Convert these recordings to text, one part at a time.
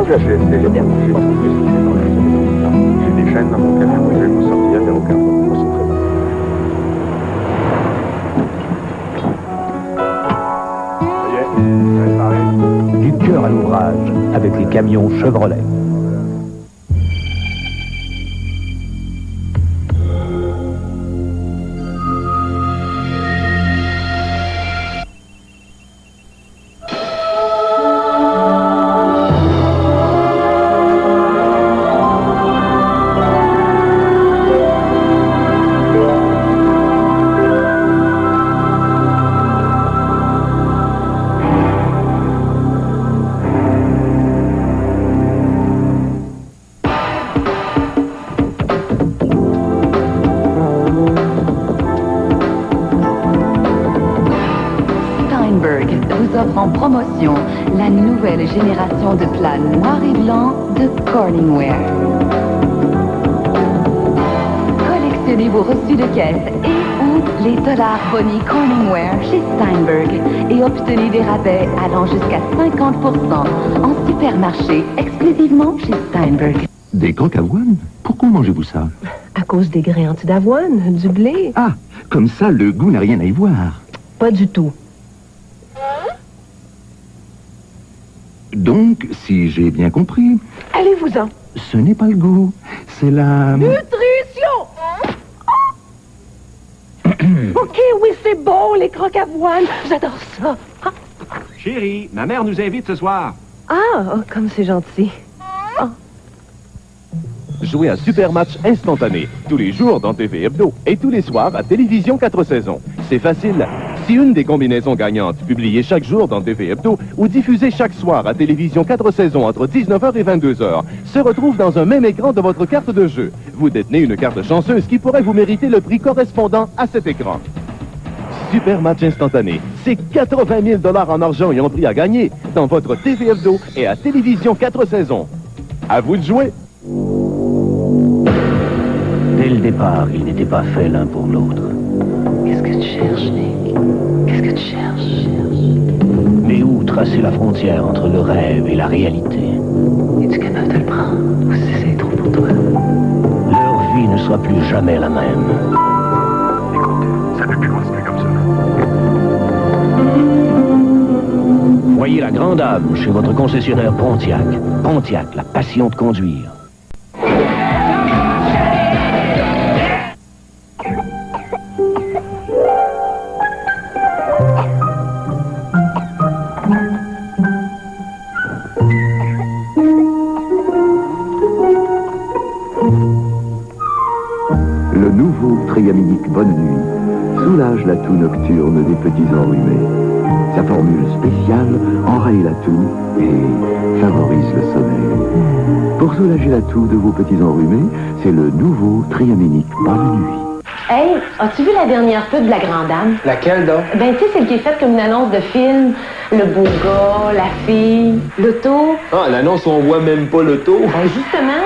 Ah, j'ai acheté les derniers. J'ai des chaînes dans mon camion et je vais m'en sortir, il n'y a aucun problème. C'est très bien. Du cœur à l'ouvrage avec les camions Chevrolet. Vous offre en promotion la nouvelle génération de plats noirs et blancs de Corningware. Collectionnez vos reçus de caisse et ou les dollars bonus Corningware chez Steinberg et obtenez des rabais allant jusqu'à 50% en supermarché exclusivement chez Steinberg. Des coques avoine? Pourquoi mangez-vous ça? À cause des grains anti-d'avoine, du blé. Ah, comme ça, le goût n'a rien à y voir. Pas du tout. Donc, si j'ai bien compris, Allez-vous-en. ce n'est pas le goût, c'est la... Nutrition! OK, oui, c'est bon, les croques avoine. J'adore ça. Ah, Chérie, ma mère nous invite ce soir. oh, comme c'est gentil. Jouez à Super Match instantané, tous les jours dans TV Hebdo et tous les soirs à Télévision 4 saisons. C'est facile. Si une des combinaisons gagnantes, publiées chaque jour dans TV Hebdo ou diffusée chaque soir à Télévision 4 saisons entre 19h et 22h, se retrouve dans un même écran de votre carte de jeu, vous détenez une carte chanceuse qui pourrait vous mériter le prix correspondant à cet écran. Super Match instantané, c'est 80 000 $ en argent et en prix à gagner dans votre TV Hebdo et à Télévision 4 saisons. À vous de jouer! Dès le départ, ils n'étaient pas faits l'un pour l'autre. Qu'est-ce que tu cherches, Nick? Qu'est-ce que tu cherches? Mais où tracer la frontière entre le rêve et la réalité? Es-tu capable de le prendre? Ou si c'est trop pour toi? Leur vie ne sera plus jamais la même. Écoute, ça ne peut plus continuer comme ça. Voyez la grande âme chez votre concessionnaire Pontiac. Pontiac, la passion de conduire. Le nouveau Triaminique Bonne Nuit soulage la toux nocturne des petits enrhumés. Sa formule spéciale enraye la toux et favorise le sommeil. Pour soulager la toux de vos petits enrhumés, c'est le nouveau Triaminique Bonne Nuit. Hey, as-tu vu la dernière pub de la Grande Dame? Laquelle donc? Ben, tu sais, celle qui est faite comme une annonce de film. Le beau gars, la fille, l'auto. Ah, l'annonce, on voit même pas l'auto. Ben, justement,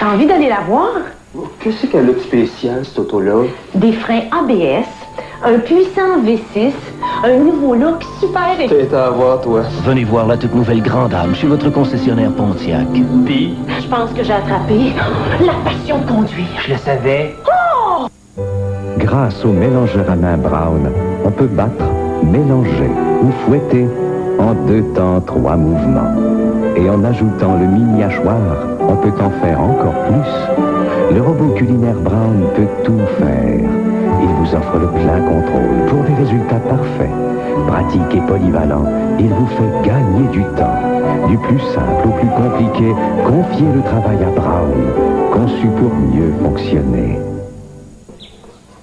t'as envie d'aller la voir? Qu'est-ce qu'elle a de spécial, cette auto-là? Des freins ABS, un puissant V6, un nouveau look super... T'es à voir, toi. Venez voir la toute nouvelle grande âme chez votre concessionnaire Pontiac. Pis, Je pense que j'ai attrapé la passion de conduire. je le savais. Grâce au mélangeur à main Brown, on peut battre, mélanger ou fouetter en 2 temps 3 mouvements. Et en ajoutant le mini-hachoir, on peut en faire encore plus. Le robot culinaire Brown peut tout faire. Il vous offre le plein contrôle pour des résultats parfaits. Pratique et polyvalent, il vous fait gagner du temps. Du plus simple au plus compliqué, confiez le travail à Brown, conçu pour mieux fonctionner.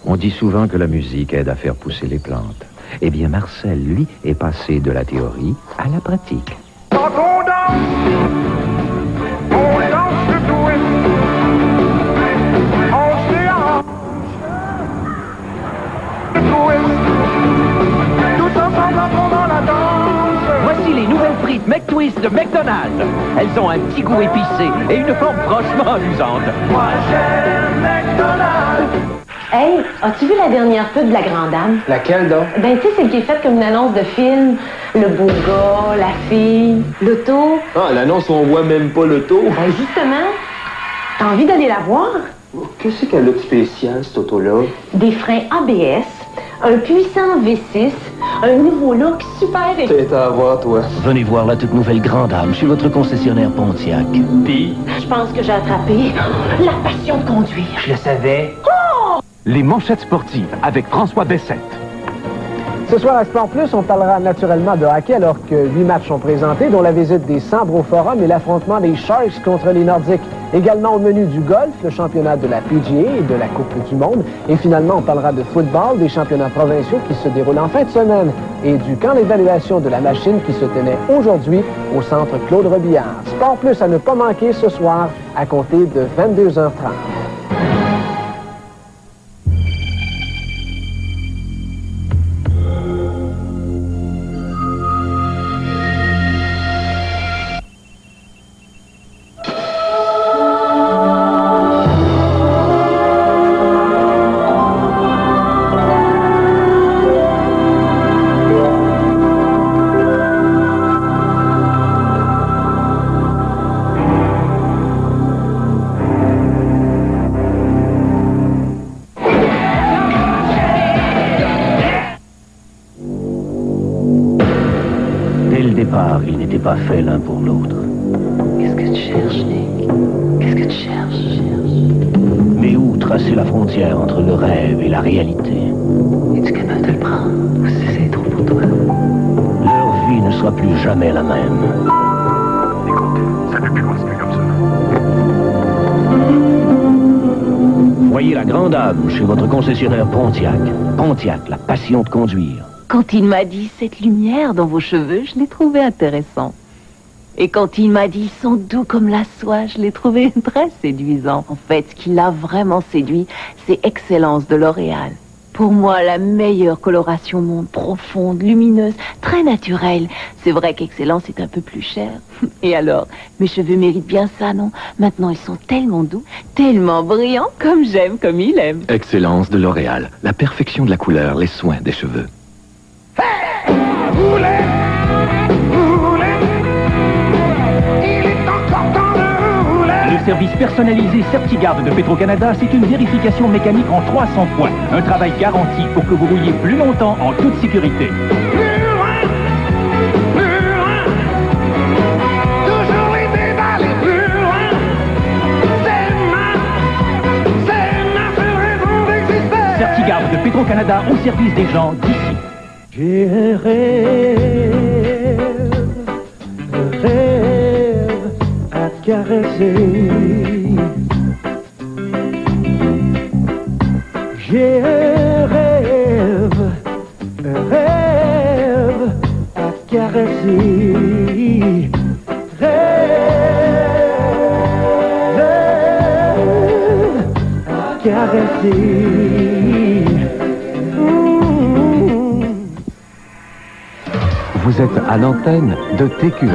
On dit souvent que la musique aide à faire pousser les plantes. Eh bien, Marcel, lui, est passé de la théorie à la pratique. Voici les nouvelles frites McTwist de McDonald's. Elles ont un petit goût épicé et une forme franchement amusante. Moi j'aime McDonald's. Hey, as-tu vu la dernière pub de la Grande Dame? Laquelle, donc? Ben, tu sais, celle qui est faite comme une annonce de film. Le beau gars, la fille, l'auto. Ah, l'annonce, on voit même pas l'auto. Ben, justement, t'as envie d'aller la voir? Qu'est-ce qu'elle a de spécial, cette auto-là? Des freins ABS, un puissant V6, un nouveau look super efficace. T'es à voir, toi. Venez voir la toute nouvelle Grande Dame chez votre concessionnaire Pontiac. Pis? Je pense que j'ai attrapé la passion de conduire. Je le savais. Les manchettes sportives avec François Bessette. Ce soir à Sport Plus, on parlera naturellement de hockey alors que 8 matchs sont présentés, dont la visite des Sabres au Forum et l'affrontement des Sharks contre les Nordiques. Également au menu du golf, le championnat de la PGA et de la Coupe du Monde. Et finalement, on parlera de football, des championnats provinciaux qui se déroulent en fin de semaine et du camp d'évaluation de la machine qui se tenait aujourd'hui au centre Claude Robillard. Sport Plus à ne pas manquer ce soir à compter de 22h30. Ils n'étaient pas faits l'un pour l'autre. Qu'est-ce que tu cherches, Nick? Qu'est-ce que tu cherches? Mais où tracer la frontière entre le rêve et la réalité? Es-tu capable de le prendre? Ou si c'est trop pour toi? Leur vie ne sera plus jamais la même. Écoute, ça ne peut plus continuer comme ça. Voyez la Grande Dame chez votre concessionnaire Pontiac. Pontiac, la passion de conduire. Quand il m'a dit cette lumière dans vos cheveux, je l'ai trouvé intéressant. Et quand il m'a dit ils sont doux comme la soie, je l'ai trouvé très séduisant. En fait, ce qui l'a vraiment séduit, c'est Excellence de L'Oréal. Pour moi, la meilleure coloration au monde, profonde, lumineuse, très naturelle. C'est vrai qu'Excellence est un peu plus cher. Et alors, mes cheveux méritent bien ça, non? Maintenant, ils sont tellement doux, tellement brillants, comme j'aime, comme il aime. Excellence de L'Oréal. La perfection de la couleur, les soins des cheveux. Le service personnalisé Certigarde de Petro-Canada, c'est une vérification mécanique en 300 points. Un travail garanti pour que vous rouliez plus longtemps en toute sécurité. Certigarde de Petro-Canada au service des gens d'ici. J'ai un rêve à caresser. J'ai un rêve à caresser. Rêve à caresser. Vous êtes à l'antenne de TQS.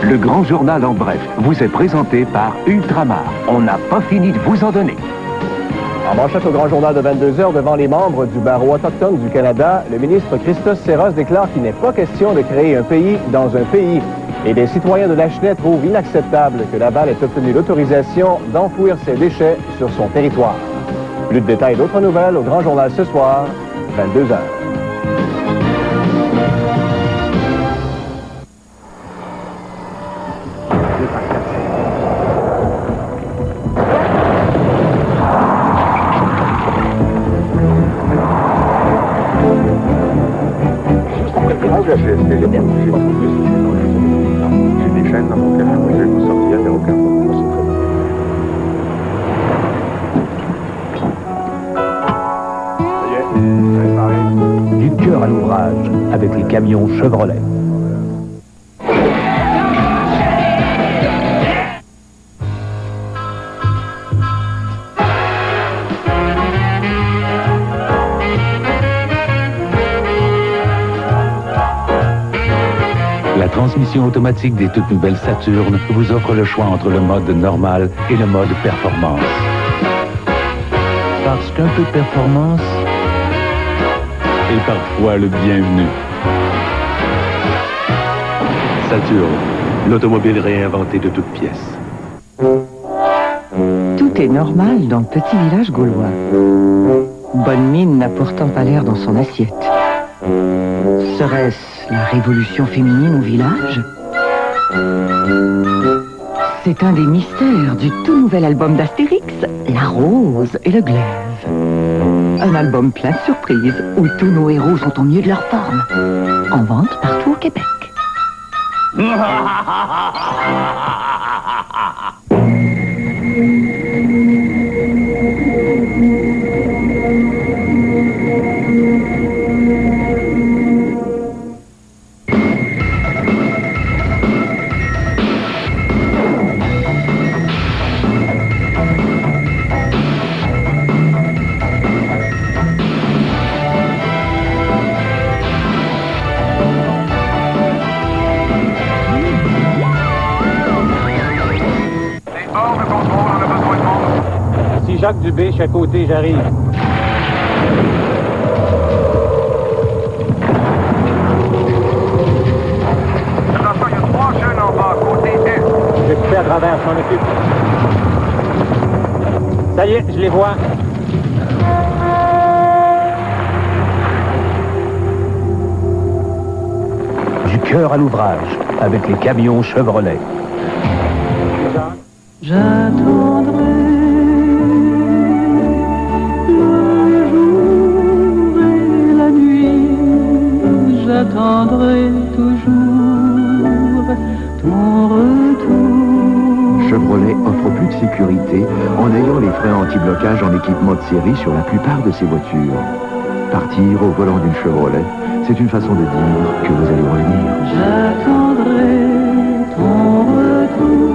Le grand journal en bref vous est présenté par Ultramar. On n'a pas fini de vous en donner. En manchette au grand journal de 22h devant les membres du barreau autochtone du Canada, le ministre Christos Serros déclare qu'il n'est pas question de créer un pays dans un pays. Et les citoyens de Lachenay trouvent inacceptable que Laval ait obtenu l'autorisation d'enfouir ses déchets sur son territoire. Plus de détails et d'autres nouvelles au grand journal ce soir, 22h. J'ai des chaînes dans mon café, je vais vous sortir, il n'y a aucun problème. Du cœur à l'ouvrage avec les camions Chevrolet. La transmission automatique des toutes nouvelles Saturn vous offre le choix entre le mode normal et le mode performance. Parce qu'un peu de performance est parfois le bienvenu. Saturn, l'automobile réinventée de toutes pièces. Tout est normal dans le petit village gaulois. Bonne mine n'a pourtant pas l'air dans son assiette. Serait-ce la révolution féminine au village? C'est un des mystères du tout nouvel album d'Astérix, La Rose et le Glaive. Un album plein de surprises où tous nos héros sont au mieux de leur forme. En vente partout au Québec. Jacques Dubé, je suis à côté, j'arrive. Attention, il y a 3 jeunes en bas, côté est. Je vais couper à travers, je m'en occupe. Ça y est, je les vois. Du cœur à l'ouvrage, avec les camions Chevrolet. J'attendrai j'attendrai toujours ton retour. Chevrolet offre plus de sécurité en ayant les freins anti-blocage en équipement de série sur la plupart de ses voitures. Partir au volant d'une Chevrolet, c'est une façon de dire que vous allez revenir. J'attendrai ton retour.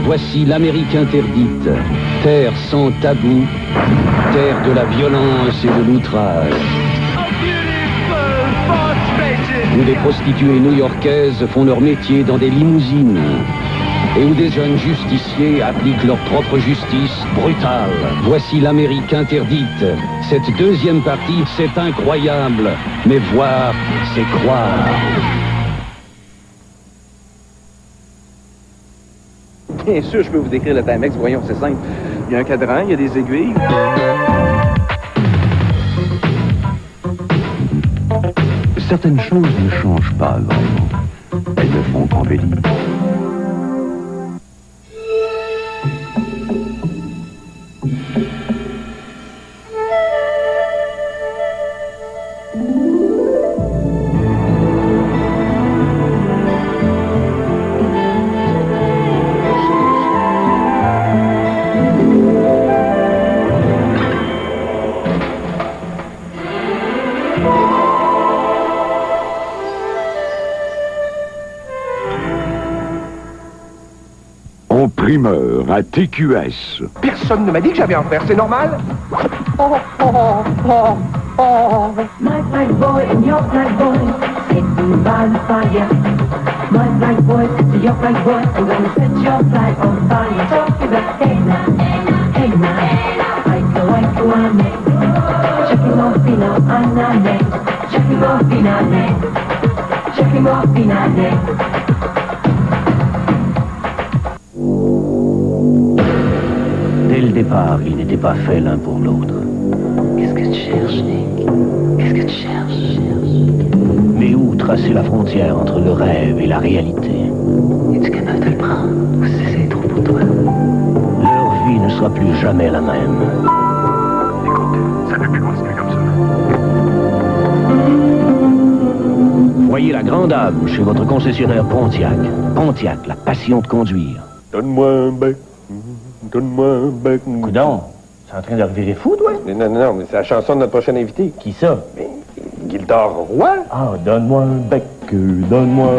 Voici l'Amérique interdite, terre sans tabou, terre de la violence et de l'outrage. Où des prostituées new-yorkaises font leur métier dans des limousines et où des jeunes justiciers appliquent leur propre justice brutale. Voici l'Amérique interdite. Cette deuxième partie, c'est incroyable, mais voir, c'est croire. Bien sûr, je peux vous décrire le Timex. Voyons, c'est simple. Il y a un cadran, il y a des aiguilles. Certaines choses ne changent pas vraiment. Elles ne font qu'embellir. Primeur à TQS. Personne ne m'a dit que j'avais un frère, c'est normal? Oh, oh, oh, oh. My black boy and your black boy, sitting by the fire. My black boy to your black boy, I'm gonna set your flag on fire. Talking about hey now, hey now, I go on it. Checking off in our name, checking off in our name, checking off in our name. Dès le départ, ils n'étaient pas faits l'un pour l'autre. Qu'est-ce que tu cherches, Nick? Qu'est-ce que tu cherches? Mais où tracer la frontière entre le rêve et la réalité? Es-tu capable de le prendre? Ou c'est trop pour toi? Leur vie ne sera plus jamais la même. Écoute, ça ne peut plus continuer comme ça. Voyez la grande âme chez votre concessionnaire Pontiac. Pontiac, la passion de conduire. Donne-moi un bec. Donne-moi un bec. Coudon, c'est en train de revirer fou, toi? Non, mais c'est la chanson de notre prochain invité. Qui ça? Mais, Gildor Roy. Ah, donne-moi un bec, donne-moi...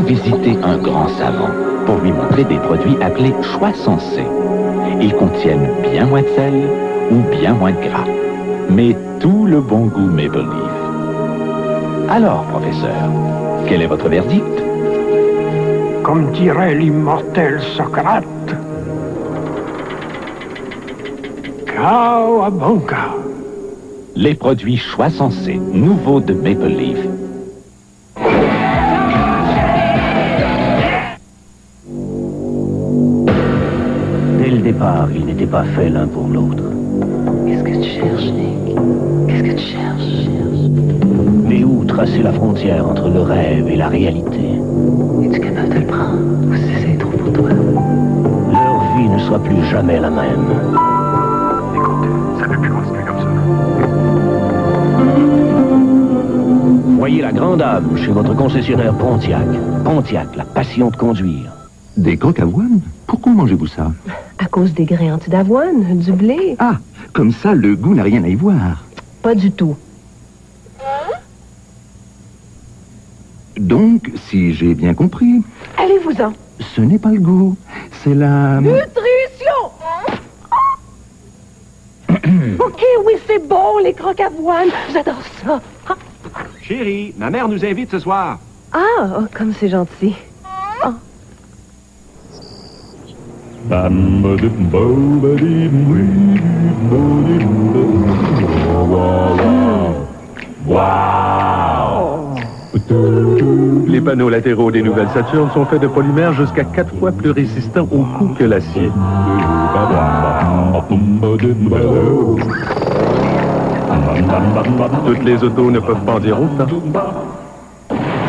visiter un grand savant pour lui montrer des produits appelés choix sensés. Ils contiennent bien moins de sel ou bien moins de gras, mais tout le bon goût Maple Leaf. Alors, professeur, quel est votre verdict? Comme dirait l'immortel Socrate, Cowabunga. Les produits choix sensés, nouveaux de Maple Leaf. Dès le départ, ils n'étaient pas faits l'un pour l'autre. Qu'est-ce que tu cherches, Nick? Qu'est-ce que tu cherches? Mais où tracer la frontière entre le rêve et la réalité? Es-tu capable de le prendre? Ou si c'est trop pour toi? Leur vie ne soit plus jamais la même. Ça ne peut plus continuer comme ça. Voyez la grande âme chez votre concessionnaire Pontiac. Pontiac, la passion de conduire. Des crocs avoine? Pourquoi mangez-vous ça? À cause des grains d'avoine, du blé. Ah, comme ça, le goût n'a rien à y voir. Pas du tout. Donc, si j'ai bien compris, Allez-vous-en. ce n'est pas le goût, c'est la... Nutrition! OK, oui, c'est bon, les crocs avoine. J'adore ça. Ah, Chérie, ma mère nous invite ce soir. oh, comme c'est gentil. Oh. Les panneaux latéraux des nouvelles Saturn sont faits de polymère jusqu'à 4 fois plus résistant au coup que l'acier. Toutes les autos ne peuvent pas en dire autant.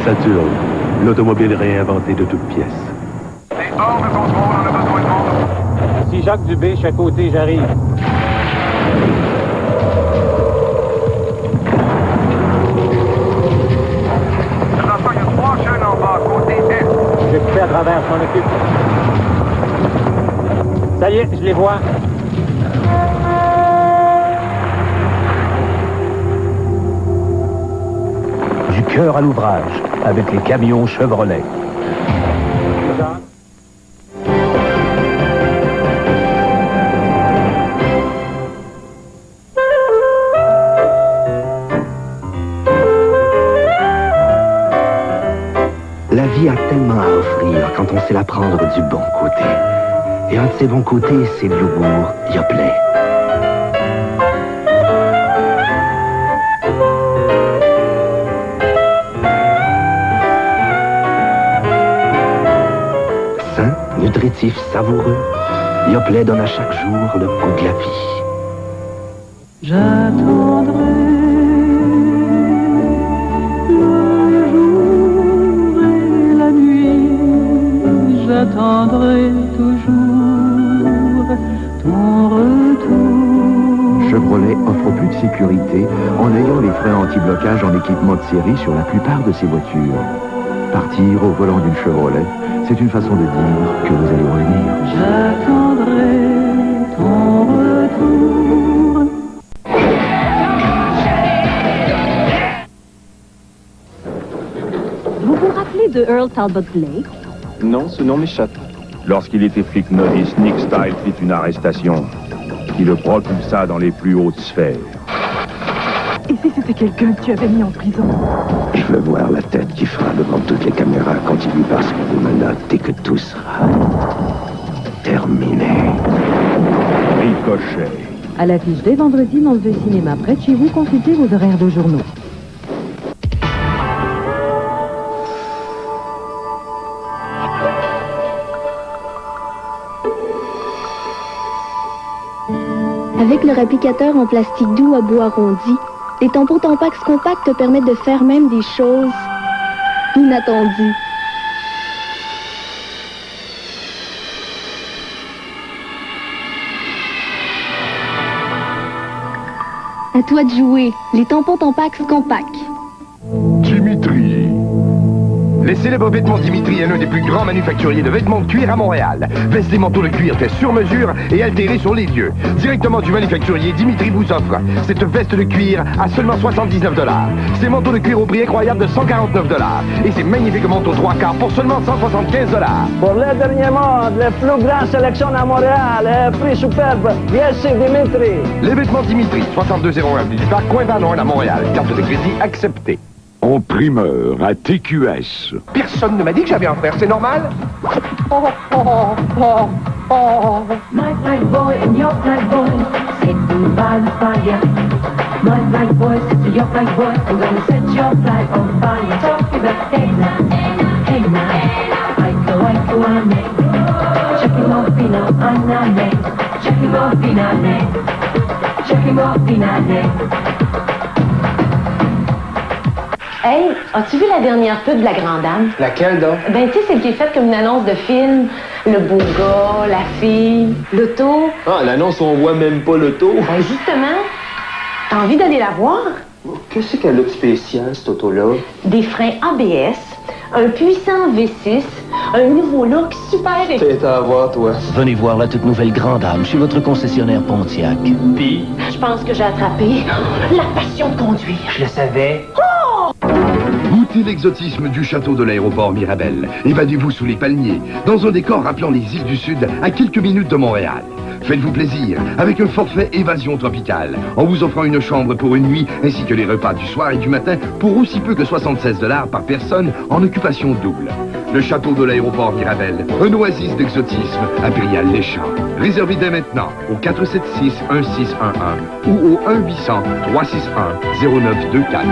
Saturn, l'automobile réinventée de toutes pièces. Ici Jacques Dubé, je suis à côté, j'arrive. Attention, il y a 3 jeunes en bas, côté est. J'ai coupé à travers, je m'en occupe. Ça y est, je les vois. Du cœur à l'ouvrage, avec les camions Chevrolet. La vie a tellement à offrir quand on sait la prendre du bon côté. Et un de ces bons côtés, c'est le yogourt Yoplait. Sain, nutritif, savoureux, Yoplait donne à chaque jour le goût de la vie. J'attendrai le jour et la nuit, j'attendrai toujours ton retour. Chevrolet offre plus de sécurité en ayant les freins anti-blocage en équipement de série sur la plupart de ses voitures. Partir au volant d'une Chevrolet, c'est une façon de dire que vous allez revenir. J'attendrai ton retour. Vous vous rappelez de Earl Talbot Blake? Non, ce nom m'échappe. Lorsqu'il était flic novice, Nick Style fit une arrestation qui le propulsa dans les plus hautes sphères. Et si c'était quelqu'un que tu avais mis en prison? Je veux voir la tête qui fera devant toutes les caméras quand il lui passera des menottes et que tout sera terminé. Ricochet. À l'affiche dès vendredi dans le vieux cinéma près de chez vous, consultez vos horaires de journaux. Avec leur applicateur en plastique doux à bout arrondi, les tampons Tampax compacts te permettent de faire même des choses inattendues. À toi de jouer, les tampons Tampax compacts. Dimitri, Les célèbres vêtements Dimitri est l'un des plus grands manufacturiers de vêtements de cuir à Montréal. Vestes et manteaux de cuir faits sur mesure et altérés sur les lieux. Directement du manufacturier, Dimitri vous offre cette veste de cuir à seulement 79 $. Ces manteaux de cuir au prix incroyable de 149 $. Et ces magnifiques manteaux 3/4 pour seulement 175 $. Pour le dernier mode, la plus grande sélection à Montréal, prix superbe, yes, c'est Dimitri. Les vêtements Dimitri, 6201 avenue du Parc, coin Valorne à Montréal. Carte de crédit acceptée. En primeur à TQS. Personne ne m'a dit que j'avais un frère, c'est normal? My black boy and your black boy sitting by the fire. My black boy sits your black boy. I'm gonna set your flag on fire. Talking about hey now, hey now. Aiko ane. Checking off fino anane. Checking off finane. Checking off finane. Hey, as-tu vu la dernière pub de la Grande Dame? Laquelle donc? Ben, tu sais, celle qui est faite comme une annonce de film. Le beau gars, la fille, l'auto. Ah, l'annonce, on voit même pas l'auto. Ben, justement, t'as envie d'aller la voir? Qu'est-ce qu'elle a de spécial, cette auto-là? Des freins ABS, un puissant V6, un nouveau look super... T'es à voir, toi. Venez voir la toute nouvelle Grande Dame chez votre concessionnaire Pontiac. Puis? Je pense que j'ai attrapé la passion de conduire. Je le savais. Goûtez l'exotisme du château de l'aéroport Mirabel. Évadez-vous sous les palmiers, dans un décor rappelant les îles du Sud, à quelques minutes de Montréal. Faites-vous plaisir avec un forfait évasion tropicale, en vous offrant une chambre pour une nuit, ainsi que les repas du soir et du matin, pour aussi peu que 76 $ par personne en occupation double. Le château de l'aéroport Mirabel, un oasis d'exotisme à Périal-les-Champs. Réservez dès maintenant au 476-1611 ou au 1-800-361-0924.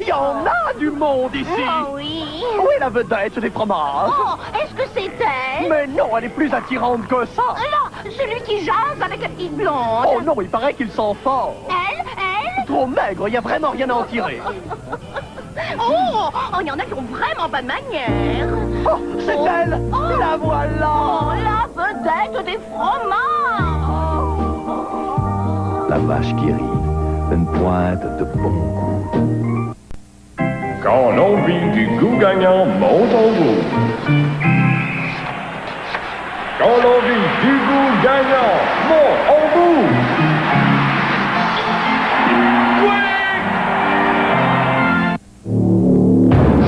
Il y en a du monde ici! Oh oui! Où est la vedette des fromages? Oh, est-ce que c'est elle? Mais non, elle est plus attirante que ça! Là, celui qui jase avec la petite blonde! Oh non, il paraît qu'il sent fort! Elle? Trop maigre, il n'y a vraiment rien à en tirer! Oh, il y en a qui ont vraiment bonne manière! Oh, c'est elle! Oh. La voilà! Oh, la vedette des fromages! La vache qui rit, une pointe de bon goût. Quand l'envie du goût gagnant monte en vous. Quand l'envie du goût gagnant monte en vous.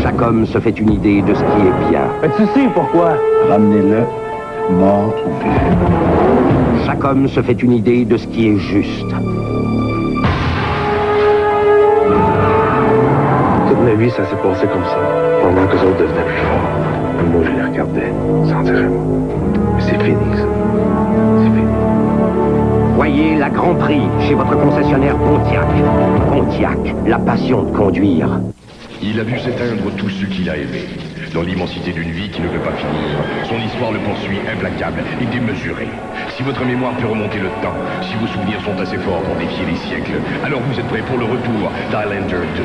Chaque homme se fait une idée de ce qui est bien. Mais tu sais pourquoi? Ramenez-le, mort ou vivant. Chaque homme se fait une idée de ce qui est juste. Toute ma vie, ça s'est passé comme ça. Pendant que les autres devenaient plus forts. Moi, je les regardais, sans dire un mot. Mais c'est fini, ça. C'est fini. Voyez la Grand Prix chez votre concessionnaire Pontiac. Pontiac, la passion de conduire. Il a vu s'éteindre tous ceux qu'il a aimés. Dans l'immensité d'une vie qui ne veut pas finir, son histoire le poursuit implacable et démesuré. Si votre mémoire peut remonter le temps, si vos souvenirs sont assez forts pour défier les siècles, alors vous êtes prêts pour le retour d'Highlander 2.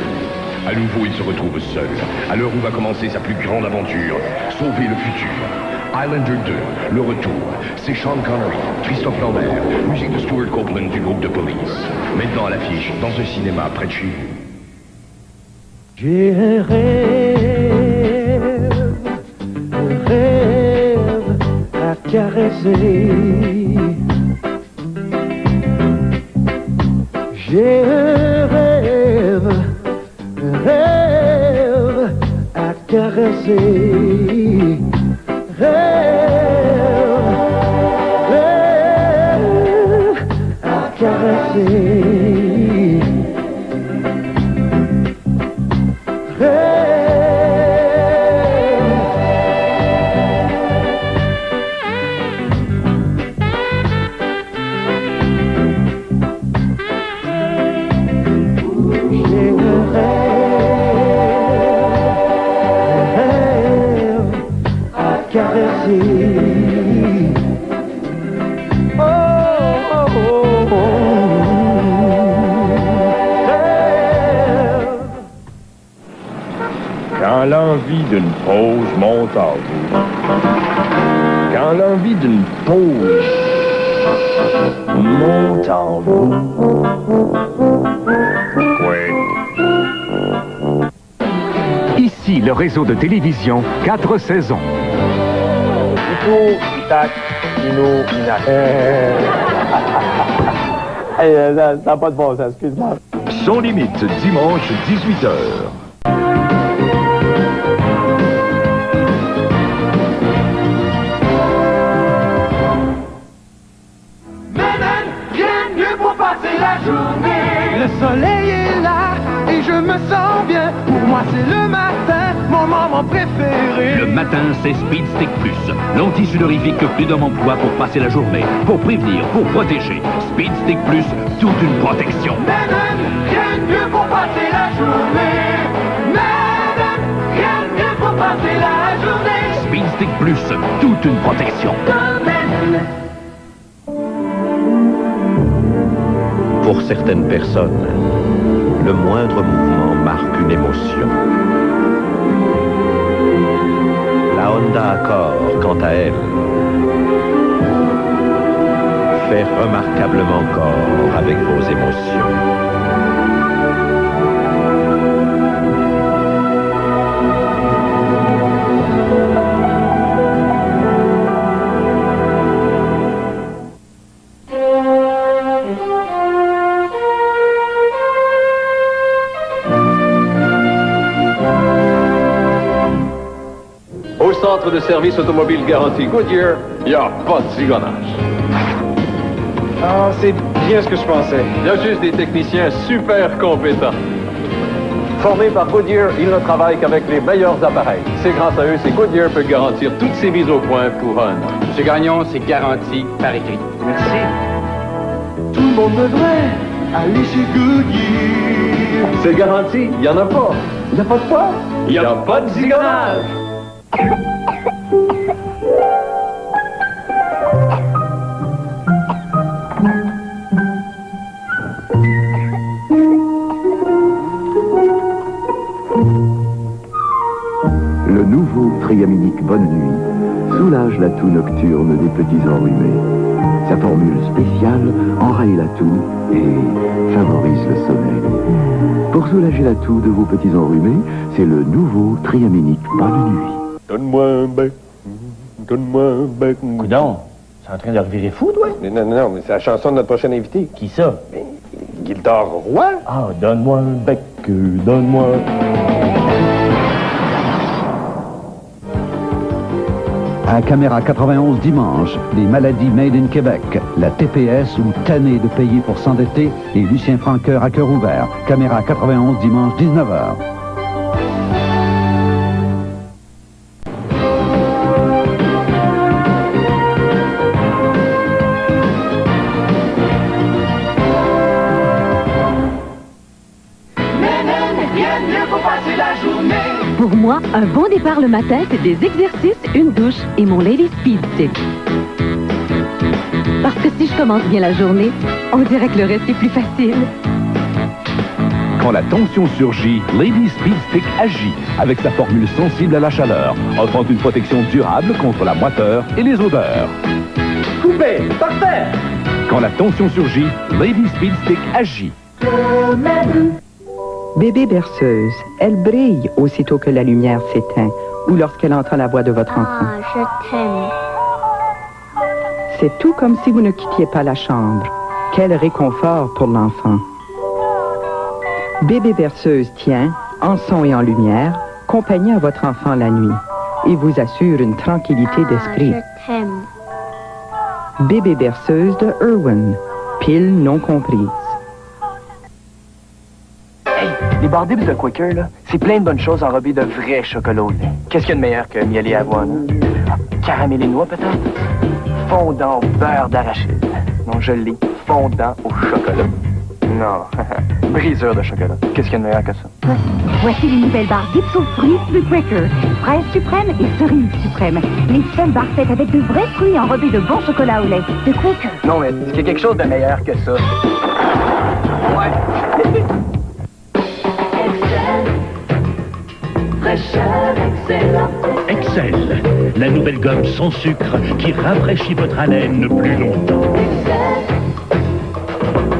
À nouveau, il se retrouve seul, à l'heure où va commencer sa plus grande aventure, sauver le futur. Highlander 2, le retour. C'est Sean Connery, Christophe Lambert, musique de Stuart Copeland du groupe de Police. Maintenant à l'affiche, dans un cinéma près de chez vous. J'ai un rêve à caresser. J'ai un rêve à caresser. Rêve à caresser. Quand l'envie d'une pause monte en vous. Quand l'envie d'une pause monte en vous. Oui. Ici Voici le réseau de télévision 4 saisons. Itou, Itac, Inou, Inac. Ça n'a pas de bon sens, excuse-moi. Sans limite, dimanche 18h. Rien de mieux pour passer la journée. Le soleil est là et je me sens bien. Pour moi c'est le matin, mon moment préféré. Le matin, c'est Speed Stick Plus, l'anti-sudorifique que plus d'hommes emploient pour passer la journée, pour prévenir, pour protéger. Speed Stick Plus, toute une protection. Rien de mieux pour passer la journée. Rien de mieux pour passer la journée. Speed Stick Plus, toute une protection. Pour certaines personnes, le moindre mouvement marque une émotion. La Honda Accord, quant à elle, fait remarquablement corps avec vos émotions. Au centre de service automobile garantie Goodyear, il n'y a pas de zigonnage. Ah, c'est bien ce que je pensais. Il y a juste des techniciens super compétents. Formés par Goodyear, ils ne travaillent qu'avec les meilleurs appareils. C'est grâce à eux que Goodyear peut garantir toutes ses mises au point pour un an. Monsieur Gagnon, c'est garanti par écrit. Merci. Tout le monde devrait aller chez Goodyear. C'est garanti, il n'y en a pas. Il n'y a pas de quoi? Il n'y a pas de zigonnage. Le nouveau Triaminique Bonne Nuit soulage la toux nocturne des petits enrhumés. Sa formule spéciale enraye la toux et favorise le sommeil. Pour soulager la toux de vos petits enrhumés, c'est le nouveau Triaminique Bonne Nuit. Donne-moi un bec. Donne-moi un bec. Coudon, c'est en train de revirer fou, toi? Non, mais c'est la chanson de notre prochain invité. Qui ça? Gildor Roy. Ah, donne-moi un bec, donne-moi... À Caméra 91 dimanche, les maladies made in Québec, la TPS ou tanné de payer pour s'endetter et Lucien Franqueur à cœur ouvert. Caméra 91 dimanche 19h. Pour moi, un bon départ le matin, c'est des exercices, une douche et mon Lady Speed Stick. Parce que si je commence bien la journée, on dirait que le reste est plus facile. Quand la tension surgit, Lady Speed Stick agit avec sa formule sensible à la chaleur, offrant une protection durable contre la moiteur et les odeurs. Coupé, parfait. Quand la tension surgit, Lady Speed Stick agit. Bébé berceuse, elle brille aussitôt que la lumière s'éteint ou lorsqu'elle entend la voix de votre enfant. Ah, je t'aime. C'est tout comme si vous ne quittiez pas la chambre. Quel réconfort pour l'enfant. Bébé berceuse tient, en son et en lumière, compagnie à votre enfant la nuit et vous assure une tranquillité d'esprit. Je t'aime. Bébé berceuse de Irwin, pile non comprise. Les barres dips de Quaker, là, c'est plein de bonnes choses enrobées de vrai chocolat au lait. Qu'est-ce qu'il y a de meilleur que miel et avoine? Caramel et noix, peut-être? Fondant au beurre d'arachide. Non, je l'ai. Fondant au chocolat. Non. Briseur de chocolat. Qu'est-ce qu'il y a de meilleur que ça? Voici les nouvelles barres dips aux fruits de Quaker. Fraise suprême et cerise suprême. Les seules barres faites avec de vrais fruits enrobés de bon chocolat au lait. De Quaker. Non, mais est-ce qu'il y a quelque chose de meilleur que ça? Ouais. Excel, la nouvelle gomme sans sucre qui rafraîchit votre haleine plus longtemps.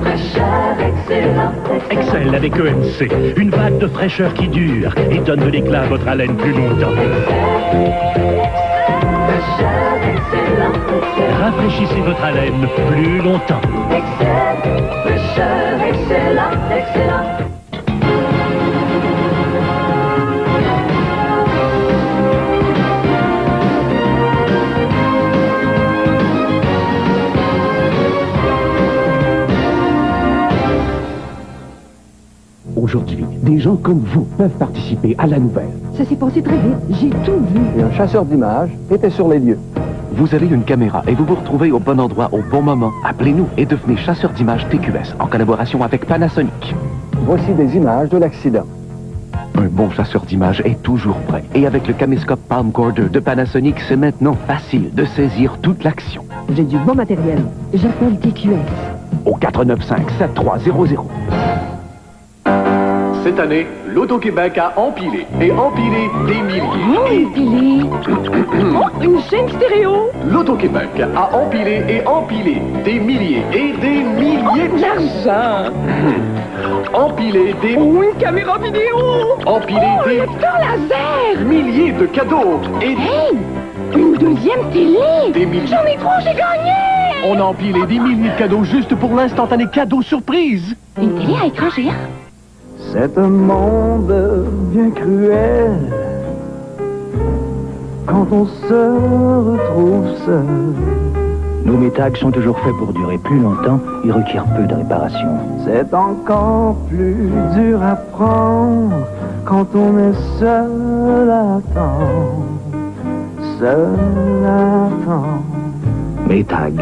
Excel. Excel avec EMC, une vague de fraîcheur qui dure et donne de l'éclat à votre haleine plus longtemps. Rafraîchissez votre haleine plus longtemps. Aujourd'hui, des gens comme vous peuvent participer à la nouvelle. Ça s'est passé très vite. J'ai tout vu. Et un chasseur d'images était sur les lieux. Vous avez une caméra et vous vous retrouvez au bon endroit au bon moment. Appelez-nous et devenez chasseur d'images TQS en collaboration avec Panasonic. Voici des images de l'accident. Un bon chasseur d'images est toujours prêt. Et avec le caméscope Palmcorder de Panasonic, c'est maintenant facile de saisir toute l'action. J'ai du bon matériel. J'appelle TQS. Au 495-7300. Cette année, l'Auto-Québec a empilé et empilé des milliers. Empilé. Une chaîne stéréo. L'Auto-Québec a empilé et empilé des milliers et des milliers de l'argent. Empilé des... Oh, une caméra vidéo. Empilé des... lecteur laser. Milliers de cadeaux et... Hey, une deuxième télé. Des milliers. J'en ai trop, j'ai gagné. On a empilé des milliers de cadeaux juste pour l'instantané cadeau surprise. Une télé à écran géant. C'est un monde bien cruel quand on se retrouve seul. Nos métags sont toujours faits pour durer plus longtemps et requièrent peu de réparation. C'est encore plus dur à prendre quand on est seul à temps. Seul à temps. Métag,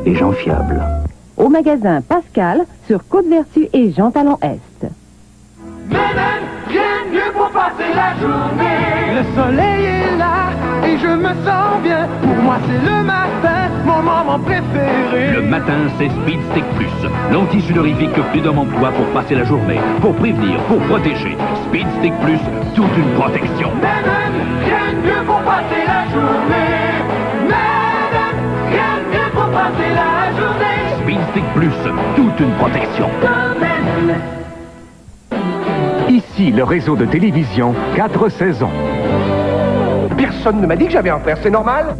les gens fiables. Au magasin Pascal, sur Côte-Vertu et Jean Talon Est. Mais même, rien de mieux pour passer la journée. Le soleil est là et je me sens bien. Pour moi c'est le matin, mon moment préféré. Le matin, c'est Speed Stick Plus. L'anti-sudorifique que plus d'hommes emploient pour passer la journée. Pour prévenir, pour protéger. Speed Stick Plus, toute une protection. Mais même, rien de mieux pour passer la journée. Mais même, rien de mieux pour passer la journée. Speed Stick Plus, toute une protection. Ici, le réseau de télévision 4 saisons. Personne ne m'a dit que j'avais un frère, c'est normal?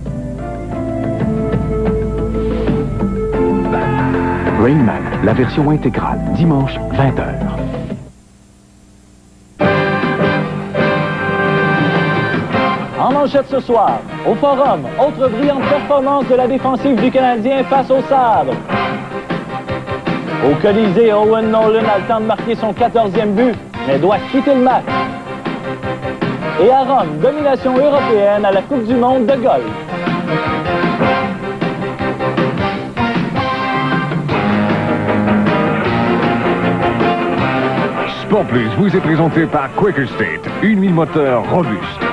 Rain Man, la version intégrale, dimanche, 20h. En manchette ce soir, au Forum, autre brillante performance de la défensive du Canadien face au Sabre. Au Colisée, Owen Nolan a le temps de marquer son 14e but, mais doit quitter le match. Et à Rome, domination européenne à la Coupe du monde de golf. Sport Plus vous est présenté par Quaker State, une huile moteur robuste.